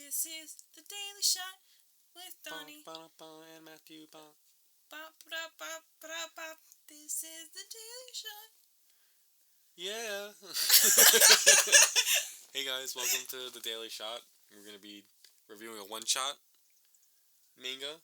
This is the Daily Shot with Donnie and Matthew. This is the Daily Shot. Yeah. Hey guys, welcome to the Daily Shot. We're going to be reviewing a one-shot manga.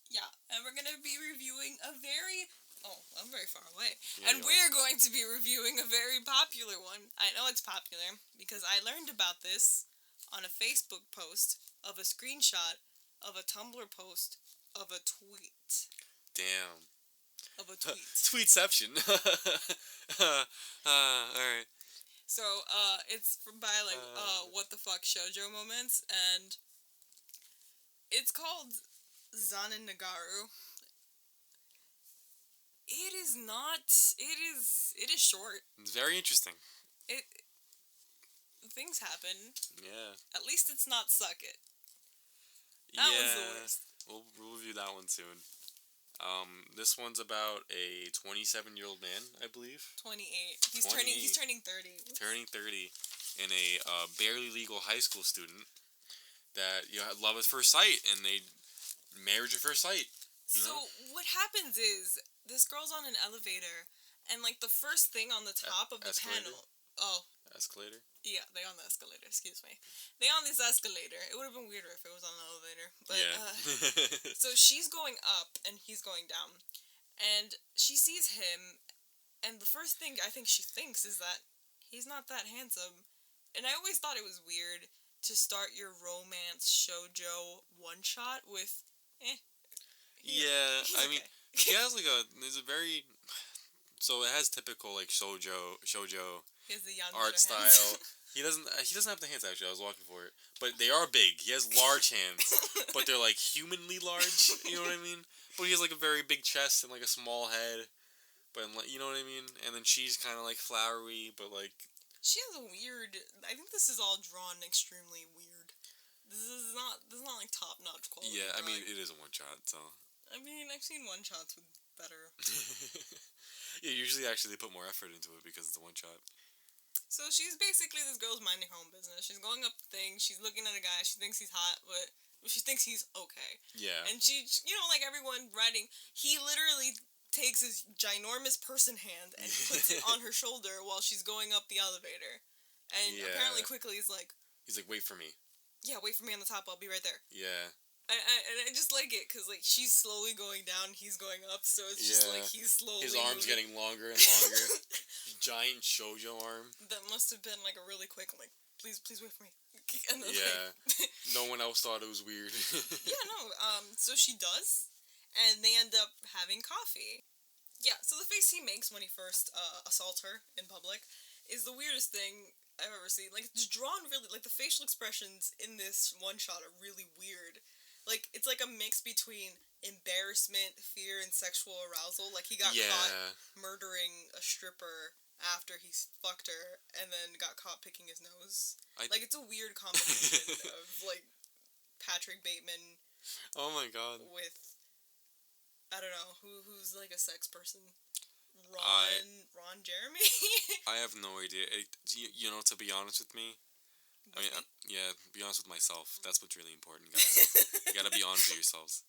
Yeah, and we're going to be reviewing a very... Oh, I'm very far away. Yeah, and we're going to be reviewing a very popular one. I know it's popular because I learned about this on a Facebook post of a screenshot of a Tumblr post of a tweet. Damn. Of a tweet. Tweetception. Alright. So, it's by, what the fuck shoujo moments, and it's called Zannen Nagara. It is short. It's very interesting. Things happen. Yeah. At least it's not suck it. That was the worst. We'll review that one soon. This one's about a 27-year-old man, I believe. 28. He's turning 30. Turning 30, and a barely legal high school student that love at first sight, and they marriage at first sight. You know? What happens is this girl's on an elevator, and the first thing on the top of the panel. Oh. Escalator? Yeah, they on the escalator, excuse me. They on this escalator. It would have been weirder if it was on the elevator. But, yeah. So she's going up, and he's going down. And she sees him, and the first thing I think she thinks is that he's not that handsome. And I always thought it was weird to start your romance shoujo one-shot with, Yeah, I mean, okay. he has there's a very, so it has typical shoujo He has the art style. He doesn't have the hands, actually. I was walking for it, but they are big. He has large hands, but they're humanly large. You know what I mean? But he has a very big chest and a small head, but you know what I mean. And then she's kind of flowery, but she has a weird. I think this is all drawn extremely weird. This is not top notch quality. Yeah, I mean it is a one shot, so. I mean, I've seen one shots with better. Yeah, usually actually they put more effort into it because it's a one shot. So she's basically this girl's minding her own business. She's going up the thing. She's looking at a guy. She thinks he's hot, but she thinks he's okay. Yeah. And she, everyone writing, he literally takes his ginormous person hand and puts it on her shoulder while she's going up the elevator. And apparently quickly he's like, wait for me. Yeah, wait for me on the top. I'll be right there. Yeah. And I just like it, because, she's slowly going down, he's going up, so it's just, he's slowly his arm's moving. getting longer and longer. Giant shoujo arm. That must have been, a really quick, please wait for me. And then, no one else thought it was weird. Yeah, no, so she does, and they end up having coffee. Yeah, so the face he makes when he first assaults her in public is the weirdest thing I've ever seen. It's drawn really, the facial expressions in this one-shot are really weird. It's a mix between embarrassment, fear, and sexual arousal. He got caught murdering a stripper after he fucked her, and then got caught picking his nose. It's a weird combination of, Patrick Bateman... Oh my god. ...with... I don't know, who's, a sex person? Ron Jeremy? I have no idea. To be honest with me... be honest with myself. That's what's really important, guys. You gotta be honest with yourselves.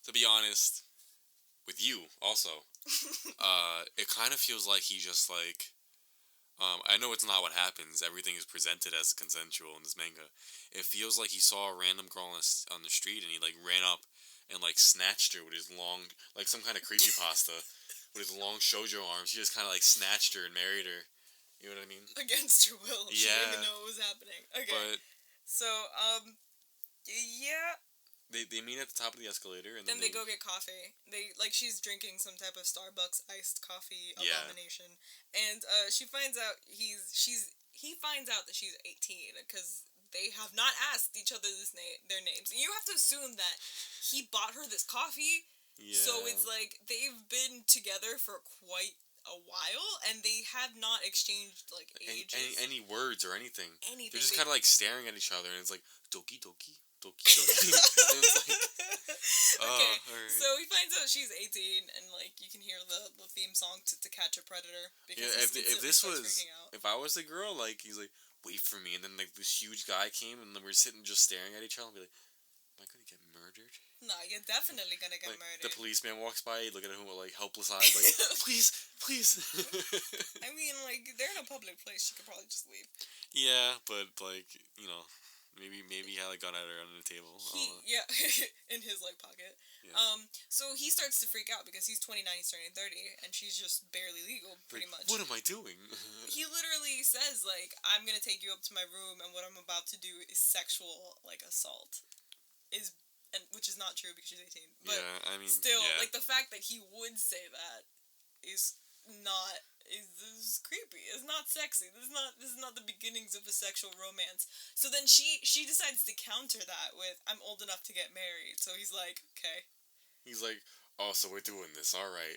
To be honest with you, also, it kind of feels like he just I know it's not what happens. Everything is presented as consensual in this manga. It feels like he saw a random girl on the street and he ran up and snatched her with his long, some kind of creepypasta with his long shoujo arms. He just kind of snatched her and married her. You know what I mean? Against her will. Yeah. She didn't even know what was happening. Okay. But so, yeah. They meet at the top of the escalator, and then they go get coffee. They she's drinking some type of Starbucks iced coffee abomination, and she finds out he finds out that she's 18 because they have not asked each other their names. And you have to assume that he bought her this coffee. Yeah. So it's they've been together for quite a while, and they have not exchanged ages. Any words or anything. Anything. They're just kind of staring at each other, and it's doki doki doki doki. And it's okay. Right. So he finds out she's 18, and you can hear the theme song to Catch a Predator. Because if I was the girl, he's wait for me. And then like this huge guy came, and then we were sitting just staring at each other and be like, am I gonna get murdered? No, you're definitely gonna get Like, murdered. the policeman walks by, looking at him with like helpless eyes, like, please, please. I mean, like, they're in a public place. She could probably just leave. Yeah, but like, you know, maybe he had a gun at her under the table. Yeah, in his like pocket. Yeah. So he starts to freak out because he's 29, he's turning 30, and she's just barely legal, pretty like, much. What am I doing? He literally says like, "I'm gonna take you up to my room, and what I'm about to do is sexual like assault." Which is not true because she's 18. But yeah, I mean, still, yeah. like the fact that he would say that is not is creepy. It's not sexy. This is not the beginnings of a sexual romance. So then she decides to counter that with, "I'm old enough to get married." So he's like, "Okay." He's like, oh, so we're doing this, all right.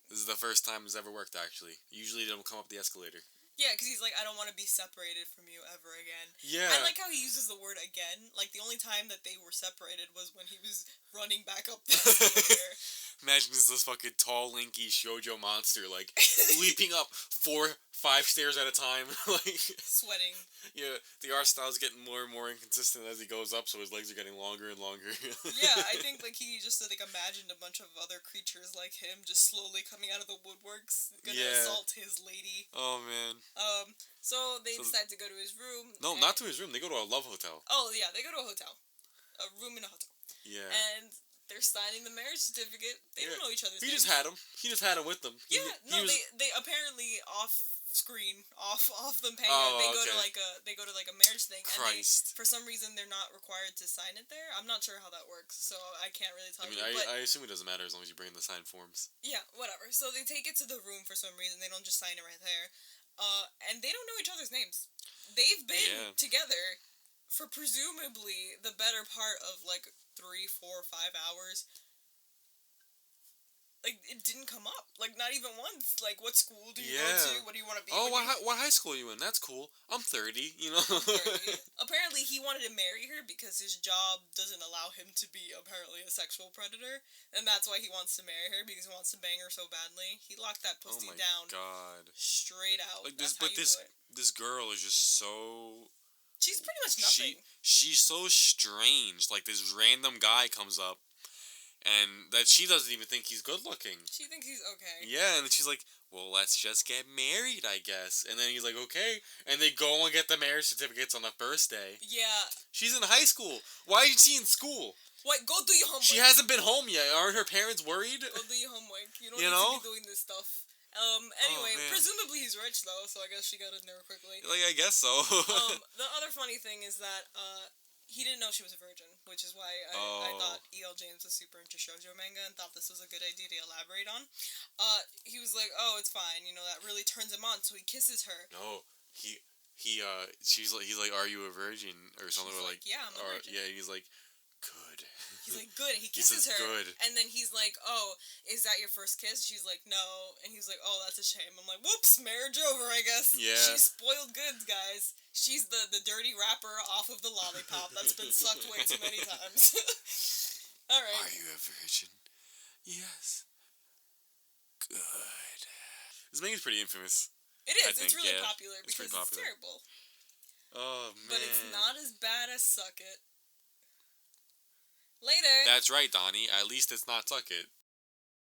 This is the first time it's ever worked, actually. Usually they don't come up the escalator. Yeah, because he's like, "I don't want to be separated from you ever again." Yeah. I like how he uses the word "again." Like, the only time that they were separated was when he was running back up the escalator. Imagine this fucking tall, lanky shoujo monster, like, leaping up 4-5 stairs at a time. Like, sweating. Yeah, the art style's getting more and more inconsistent as he goes up, so his legs are getting longer and longer. Yeah, I think, like, he just, like, imagined a bunch of other creatures like him just slowly coming out of the woodworks, gonna assault his lady. Oh, man. So they decide to go to his room. No, not to his room. They go to a love hotel. Oh, yeah, they go to a hotel. A room in a hotel. Yeah. And they're signing the marriage certificate. They don't know each other's names. Just had him. He just had him with them. Yeah, they apparently off screen, off them paying out. They go to like a marriage thing. Christ. And for some reason they're not required to sign it there. I'm not sure how that works, so I can't really tell you. I assume it doesn't matter as long as you bring the signed forms. Yeah, whatever. So they take it to the room for some reason. They don't just sign it right there. And they don't know each other's names. They've been together for presumably the better part of like 3, 4, 5 hours. Like, it didn't come up. Like, not even once. Like, what school do you go to? What do you want to be? Oh, what high school are you in? That's cool. I'm 30, you know? I'm 30. Apparently, he wanted to marry her because his job doesn't allow him to be, apparently, a sexual predator. And that's why he wants to marry her, because he wants to bang her so badly. He locked that pussy down. God. Straight out. Like, this girl is just so... She's pretty much nothing. She's so strange. Like, this random guy comes up. And that she doesn't even think he's good looking. She thinks he's okay. Yeah, and then she's like, well, let's just get married, I guess. And then he's like, okay. And they go and get the marriage certificates on the first day. Yeah. She's in high school. Why is she in school? What? Go do your homework. She hasn't been home yet. Aren't her parents worried? Go do your homework. You don't need to be doing this stuff. Anyway, presumably he's rich, though, so I guess she got in there quickly. Like, I guess so. The other funny thing is that, he didn't know she was a virgin, which is why I thought E.L. James was super into shoujo manga and thought this was a good idea to elaborate on. He was like, "Oh, it's fine, you know, that really turns him on," so he kisses her. No, he's like, "Are you a virgin?" or something. She's like, "Yeah, I'm a virgin." Yeah, he's like, "Good." He's like, "Good," and he kisses her. Good. And then he's like, "Oh, is that your first kiss?" She's like, "No," and he's like, "Oh, that's a shame." I'm like, "Whoops, marriage over, I guess." Yeah. She's spoiled goods, guys. She's the dirty wrapper off of the lollipop that's been sucked way too many times. All right. Are you a virgin? Yes. Good. This manga's pretty infamous. It is. It's really popular because it's terrible. Oh, man. But it's not as bad as Suck It. Later. That's right, Donnie. At least it's not Suck It.